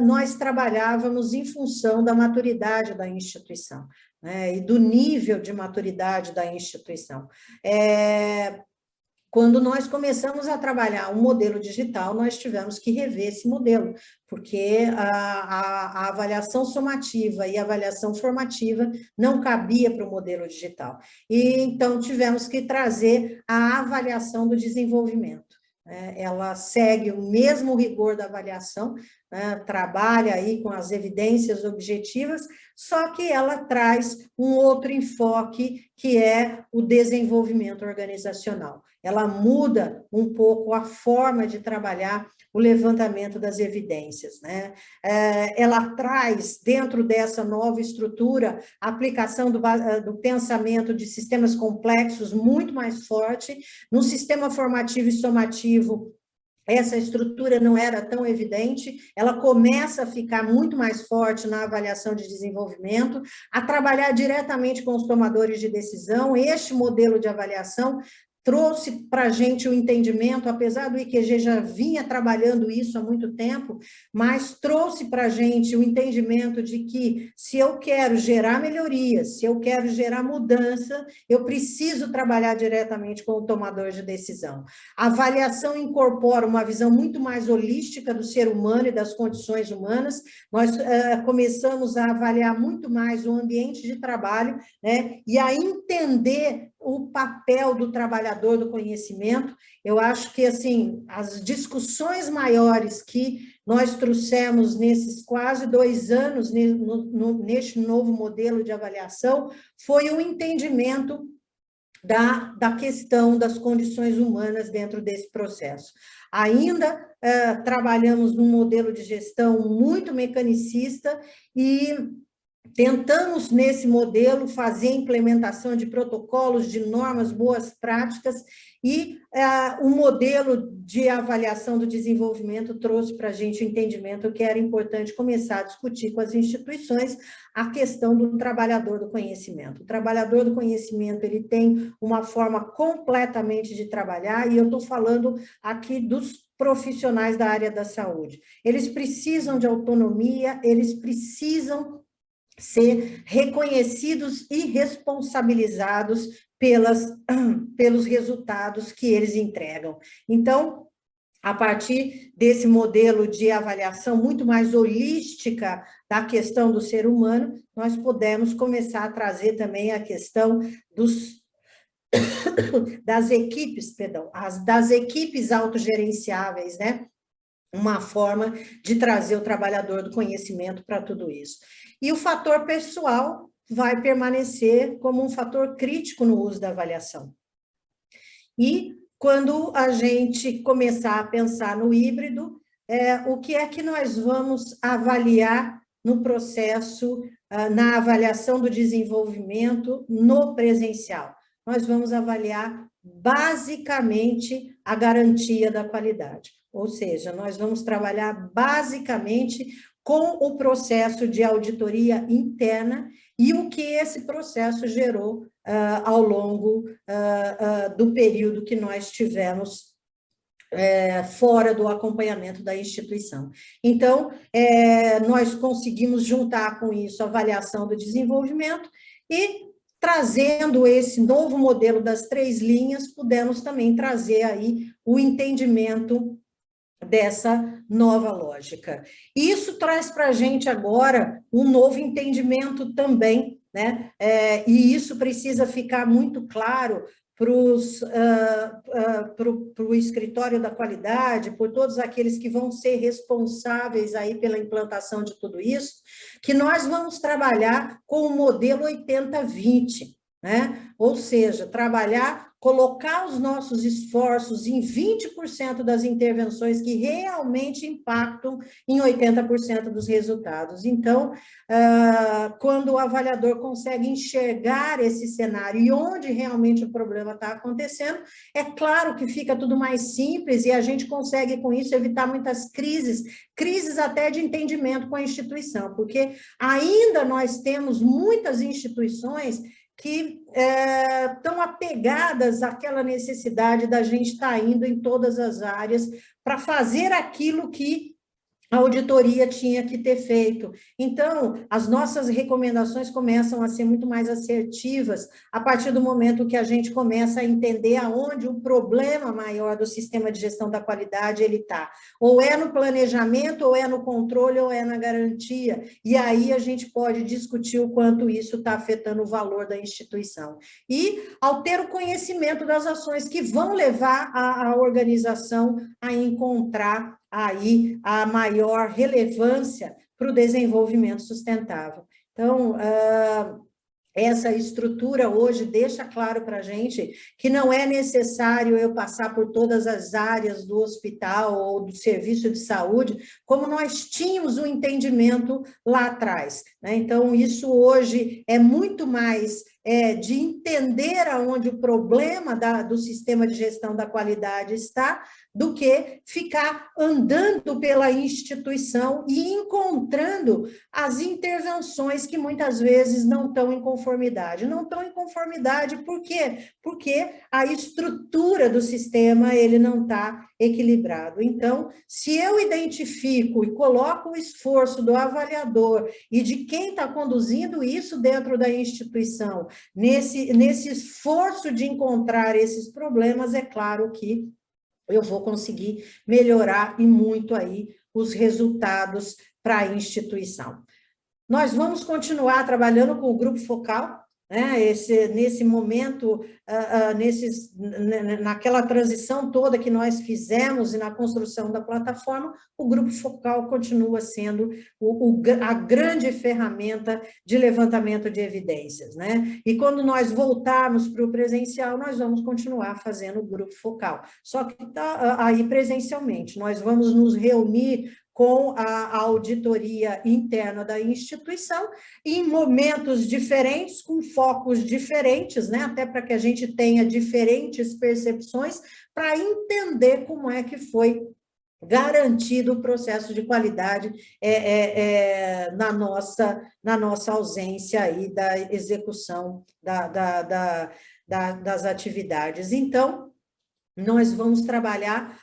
nós trabalhávamos em função da maturidade da instituição, né? E do nível de maturidade da instituição. Quando nós começamos a trabalhar um modelo digital, nós tivemos que rever esse modelo, porque a avaliação somativa e a avaliação formativa não cabia para o modelo digital. E então tivemos que trazer a avaliação do desenvolvimento. Ela segue o mesmo rigor da avaliação, né, trabalha aí com as evidências objetivas, só que ela traz um outro enfoque, que é o desenvolvimento organizacional. Ela muda um pouco a forma de trabalhar o levantamento das evidências, né? Ela traz, dentro dessa nova estrutura, a aplicação do pensamento de sistemas complexos muito mais forte. No sistema formativo e somativo, essa estrutura não era tão evidente, ela começa a ficar muito mais forte na avaliação de desenvolvimento, a trabalhar diretamente com os tomadores de decisão. Este modelo de avaliação trouxe para a gente o entendimento, apesar do IQG já vinha trabalhando isso há muito tempo, mas trouxe para a gente o entendimento de que, se eu quero gerar melhorias, se eu quero gerar mudança, eu preciso trabalhar diretamente com o tomador de decisão. A avaliação incorpora uma visão muito mais holística do ser humano e das condições humanas. Nós começamos a avaliar muito mais o ambiente de trabalho, né, e a entender o papel do trabalhador do conhecimento. Eu acho que, assim, as discussões maiores que nós trouxemos nesses quase 2 anos, neste novo modelo de avaliação, foi o entendimento da questão das condições humanas dentro desse processo. Ainda trabalhamos num modelo de gestão muito mecanicista e tentamos, nesse modelo, fazer implementação de protocolos, de normas, boas práticas, e o modelo de avaliação do desenvolvimento trouxe para a gente o entendimento que era importante começar a discutir com as instituições a questão do trabalhador do conhecimento. O trabalhador do conhecimento, ele tem uma forma completamente de trabalhar, e eu estou falando aqui dos profissionais da área da saúde. Eles precisam de autonomia, eles precisam ser reconhecidos e responsabilizados pelos resultados que eles entregam. Então, a partir desse modelo de avaliação muito mais holística da questão do ser humano, nós podemos começar a trazer também a questão das equipes autogerenciáveis, né? Uma forma de trazer o trabalhador do conhecimento para tudo isso. E o fator pessoal vai permanecer como um fator crítico no uso da avaliação. E quando a gente começar a pensar no híbrido, o que é que nós vamos avaliar no processo, na avaliação do desenvolvimento no presencial? Nós vamos avaliar basicamente a garantia da qualidade. Ou seja, nós vamos trabalhar basicamente com o processo de auditoria interna e o que esse processo gerou ao longo do período que nós tivemos fora do acompanhamento da instituição. Então, nós conseguimos juntar com isso a avaliação do desenvolvimento e, trazendo esse novo modelo das 3 linhas, pudemos também trazer aí o entendimento dessa nova lógica. Isso traz para a gente agora um novo entendimento também, né? E isso precisa ficar muito claro para o escritório da qualidade, por todos aqueles que vão ser responsáveis aí pela implantação de tudo isso, que nós vamos trabalhar com o modelo 80-20. né? Ou seja, colocar os nossos esforços em 20% das intervenções que realmente impactam em 80% dos resultados. Então, quando o avaliador consegue enxergar esse cenário e onde realmente o problema está acontecendo, é claro que fica tudo mais simples e a gente consegue, com isso, evitar muitas crises até de entendimento com a instituição, porque ainda nós temos muitas instituições que estão apegadas àquela necessidade da gente estar indo em todas as áreas para fazer aquilo que a auditoria tinha que ter feito. Então, as nossas recomendações começam a ser muito mais assertivas a partir do momento que a gente começa a entender aonde o problema maior do sistema de gestão da qualidade ele está. Ou é no planejamento, ou é no controle, ou é na garantia. E aí a gente pode discutir o quanto isso está afetando o valor da instituição. E ao ter o conhecimento das ações que vão levar a organização a encontrar aí a maior relevância para o desenvolvimento sustentável. Então, essa estrutura hoje deixa claro para a gente que não é necessário eu passar por todas as áreas do hospital ou do serviço de saúde, como nós tínhamos o entendimento lá atrás, né? Então, isso hoje é muito mais de entender aonde o problema do sistema de gestão da qualidade está, do que ficar andando pela instituição e encontrando as intervenções que muitas vezes não estão em conformidade. Não estão em conformidade por quê? Porque a estrutura do sistema ele não está equilibrado. Então, se eu identifico e coloco o esforço do avaliador e de quem está conduzindo isso dentro da instituição, nesse esforço de encontrar esses problemas, é claro que eu vou conseguir melhorar e muito aí os resultados para a instituição. Nós vamos continuar trabalhando com o grupo focal, né? Nesse momento, naquela transição toda que nós fizemos e na construção da plataforma, o grupo focal continua sendo a grande ferramenta de levantamento de evidências, né? E quando nós voltarmos para o presencial, nós vamos continuar fazendo o grupo focal, só que aí presencialmente, nós vamos nos reunir com a auditoria interna da instituição, em momentos diferentes, com focos diferentes, né? Até para que a gente tenha diferentes percepções, para entender como é que foi garantido o processo de qualidade na nossa ausência aí da execução das atividades. Então, nós vamos trabalhar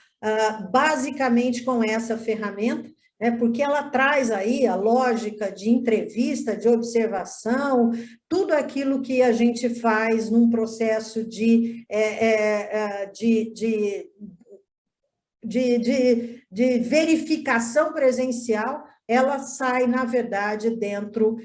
basicamente com essa ferramenta, né, porque ela traz aí a lógica de entrevista, de observação, tudo aquilo que a gente faz num processo de verificação presencial, ela sai, na verdade, dentro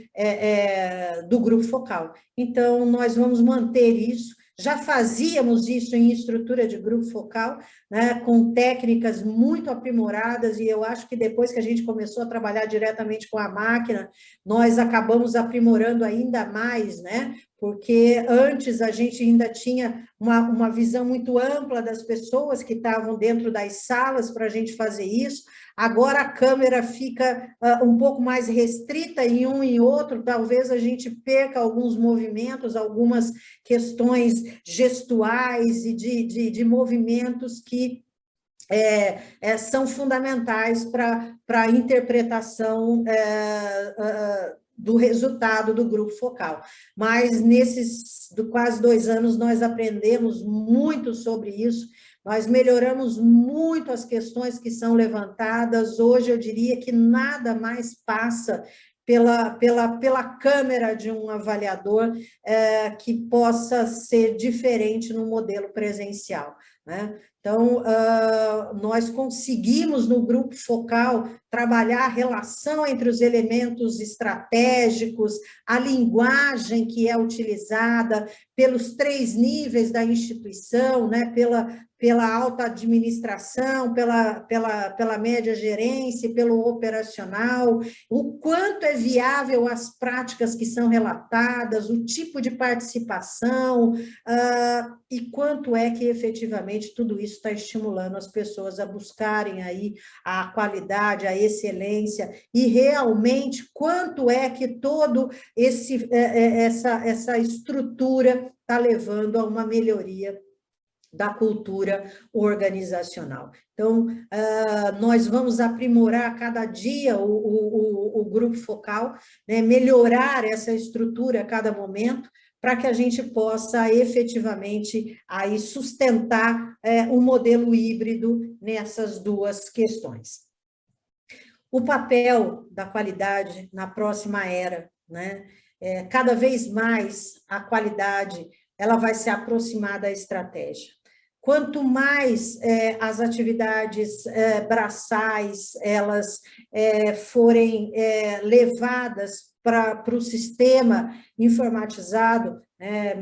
do grupo focal. Então, nós vamos manter isso. Já fazíamos isso em estrutura de grupo focal, né, com técnicas muito aprimoradas, e eu acho que depois que a gente começou a trabalhar diretamente com a máquina, nós acabamos aprimorando ainda mais, né, porque antes a gente ainda tinha uma visão muito ampla das pessoas que estavam dentro das salas para a gente fazer isso. Agora a câmera fica um pouco mais restrita em um e outro, talvez a gente perca alguns movimentos, algumas questões gestuais e de movimentos que são fundamentais para a interpretação do resultado do grupo focal. Mas nesses quase 2 anos nós aprendemos muito sobre isso, nós melhoramos muito as questões que são levantadas. Hoje eu diria que nada mais passa pela câmera de um avaliador que possa ser diferente no modelo presencial. né? Então, nós conseguimos, no grupo focal, trabalhar a relação entre os elementos estratégicos, a linguagem que é utilizada, pelos 3 níveis da instituição, né? Pela alta administração, pela média gerência, pelo operacional, o quanto é viável as práticas que são relatadas, o tipo de participação, e quanto é que efetivamente tudo isso está estimulando as pessoas a buscarem aí a qualidade, a excelência, e realmente quanto é que todo essa estrutura está levando a uma melhoria da cultura organizacional. Então, nós vamos aprimorar a cada dia o grupo focal, né, melhorar essa estrutura a cada momento, para que a gente possa efetivamente aí sustentar um modelo híbrido nessas 2 questões. O papel da qualidade na próxima era, né? Cada vez mais a qualidade ela vai se aproximar da estratégia. Quanto mais as atividades braçais elas forem levadas para o sistema informatizado,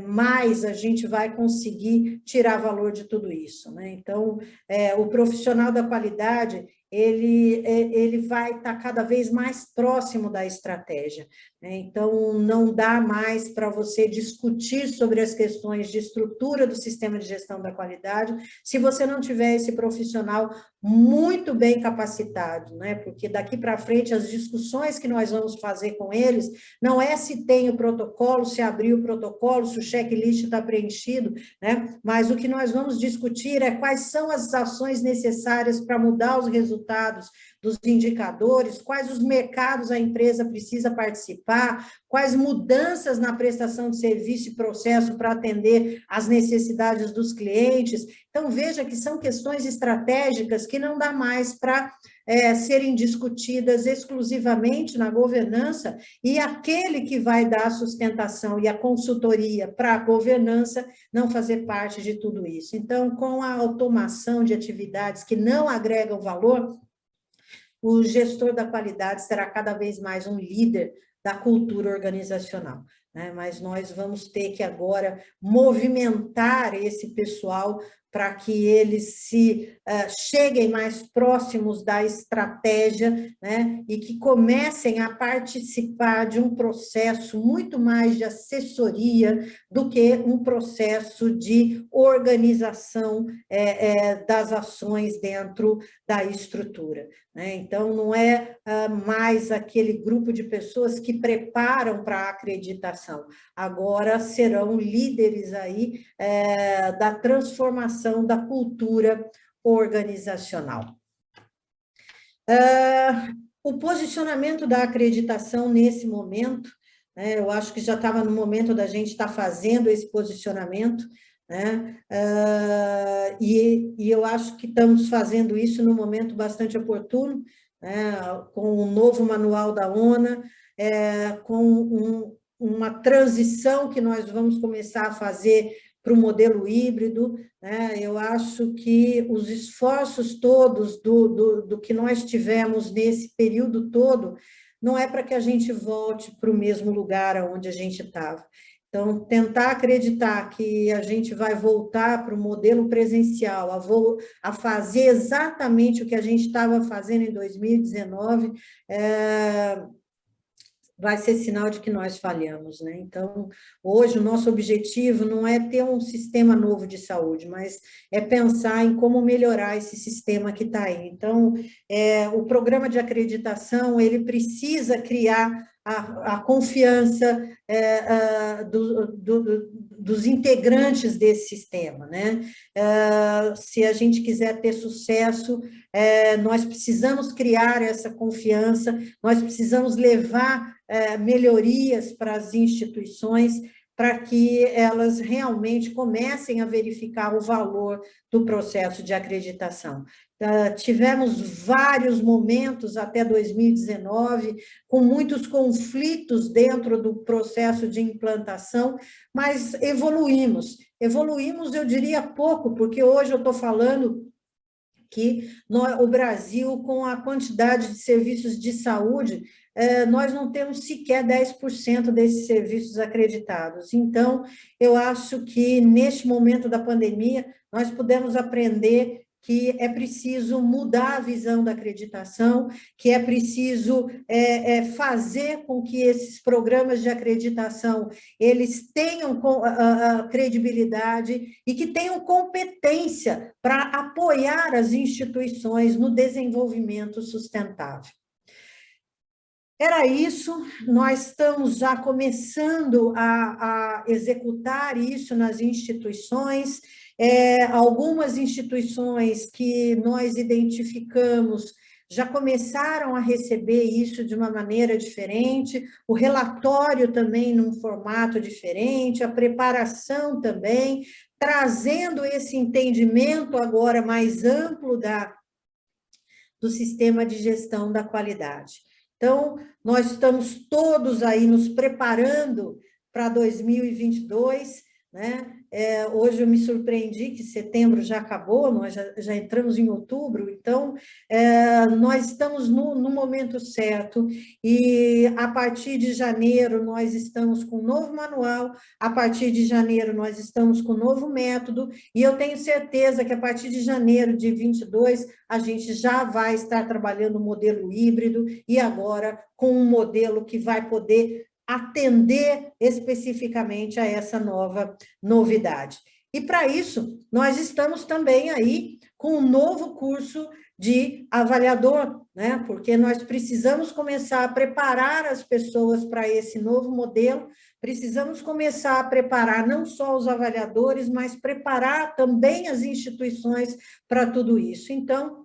mais a gente vai conseguir tirar valor de tudo isso, né? Então, o profissional da qualidade, ele vai estar cada vez mais próximo da estratégia, né? Então, não dá mais para você discutir sobre as questões de estrutura do sistema de gestão da qualidade se você não tiver esse profissional muito bem capacitado, né? Porque daqui para frente as discussões que nós vamos fazer com eles não é se tem o protocolo, se abriu o protocolo, se o checklist está preenchido, né? Mas o que nós vamos discutir é quais são as ações necessárias para mudar os resultados dos indicadores, quais os mercados a empresa precisa participar, quais mudanças na prestação de serviço e processo para atender às necessidades dos clientes. Então, veja que são questões estratégicas que não dá mais para serem discutidas exclusivamente na governança, e aquele que vai dar a sustentação e a consultoria para a governança não fazer parte de tudo isso. Então, com a automação de atividades que não agregam valor, o gestor da qualidade será cada vez mais um líder da cultura organizacional, né? Mas nós vamos ter que agora movimentar esse pessoal para que eles cheguem mais próximos da estratégia, né? E que comecem a participar de um processo muito mais de assessoria do que um processo de organização das ações dentro da estrutura, né? Então, não é mais aquele grupo de pessoas que preparam para a acreditação, agora serão líderes aí da transformação da cultura organizacional. O posicionamento da acreditação nesse momento, né, eu acho que já estava no momento da gente estar fazendo esse posicionamento, né, e eu acho que estamos fazendo isso num momento bastante oportuno, né, com o novo manual da ONA, com uma transição que nós vamos começar a fazer para o modelo híbrido, né? Eu acho que os esforços todos do que nós tivemos nesse período todo, não é para que a gente volte para o mesmo lugar onde a gente estava. Então, tentar acreditar que a gente vai voltar para o modelo presencial, a fazer exatamente o que a gente estava fazendo em 2019, vai ser sinal de que nós falhamos, né? Então, hoje o nosso objetivo não é ter um sistema novo de saúde, mas é pensar em como melhorar esse sistema que está aí. Então, o programa de acreditação, ele precisa criar a confiança dos integrantes desse sistema, né? Se a gente quiser ter sucesso, nós precisamos criar essa confiança, nós precisamos levar melhorias para as instituições, para que elas realmente comecem a verificar o valor do processo de acreditação. Tivemos vários momentos até 2019, com muitos conflitos dentro do processo de implantação, mas evoluímos. Evoluímos, eu diria, pouco, porque hoje eu estou falando que o Brasil, com a quantidade de serviços de saúde, nós não temos sequer 10% desses serviços acreditados. Então, eu acho que, neste momento da pandemia, nós pudemos aprender que é preciso mudar a visão da acreditação, que é preciso fazer com que esses programas de acreditação eles tenham credibilidade e que tenham competência para apoiar as instituições no desenvolvimento sustentável. Era isso, nós estamos já começando a executar isso nas instituições. Algumas instituições que nós identificamos já começaram a receber isso de uma maneira diferente, o relatório também num formato diferente, a preparação também, trazendo esse entendimento agora mais amplo do sistema de gestão da qualidade. Então, nós estamos todos aí nos preparando para 2022, né? Hoje eu me surpreendi que setembro já acabou, nós já entramos em outubro, então nós estamos no momento certo e a partir de janeiro nós estamos com um novo manual, a partir de janeiro nós estamos com um novo método e eu tenho certeza que a partir de janeiro de 22 a gente já vai estar trabalhando o modelo híbrido e agora com um modelo que vai poder atender especificamente a essa nova novidade. E, para isso, nós estamos também aí com um novo curso de avaliador, né? Porque nós precisamos começar a preparar as pessoas para esse novo modelo, precisamos começar a preparar não só os avaliadores, mas preparar também as instituições para tudo isso. Então,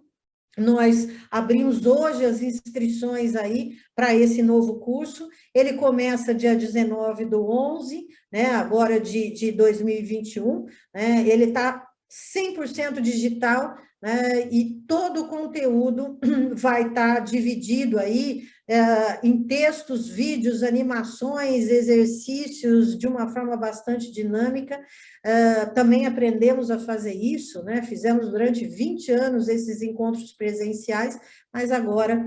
nós abrimos hoje as inscrições aí para esse novo curso, ele começa dia 19/11, né, agora de 2021, né, ele está 100% digital, né, e todo o conteúdo vai estar dividido aí em textos, vídeos, animações, exercícios, de uma forma bastante dinâmica. Também aprendemos a fazer isso, né? Fizemos durante 20 anos esses encontros presenciais, mas agora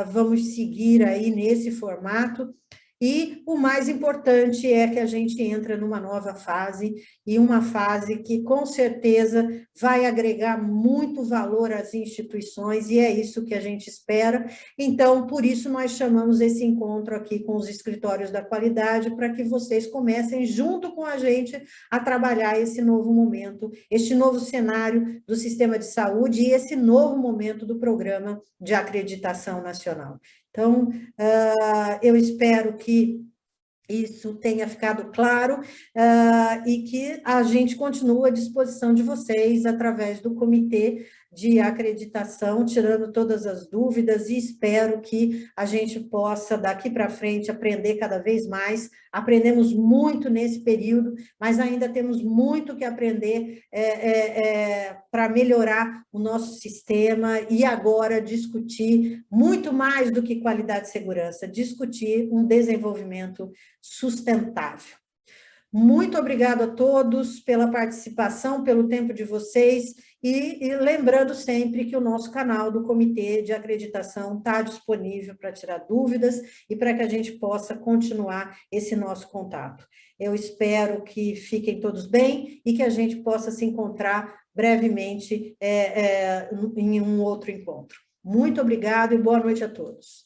vamos seguir aí nesse formato. E o mais importante é que a gente entra numa nova fase, e uma fase que, com certeza, vai agregar muito valor às instituições, e é isso que a gente espera. Então, por isso, nós chamamos esse encontro aqui com os escritórios da qualidade, para que vocês comecem, junto com a gente, a trabalhar esse novo momento, este novo cenário do sistema de saúde e esse novo momento do programa de acreditação nacional. Então, eu espero que isso tenha ficado claro e que a gente continue à disposição de vocês através do comitê de acreditação, tirando todas as dúvidas, e espero que a gente possa, daqui para frente, aprender cada vez mais. Aprendemos muito nesse período, mas ainda temos muito que aprender para melhorar o nosso sistema e agora discutir muito mais do que qualidade e segurança, discutir um desenvolvimento sustentável. Muito obrigada a todos pela participação, pelo tempo de vocês, e lembrando sempre que o nosso canal do Comitê de Acreditação está disponível para tirar dúvidas e para que a gente possa continuar esse nosso contato. Eu espero que fiquem todos bem e que a gente possa se encontrar brevemente em um outro encontro. Muito obrigada e boa noite a todos.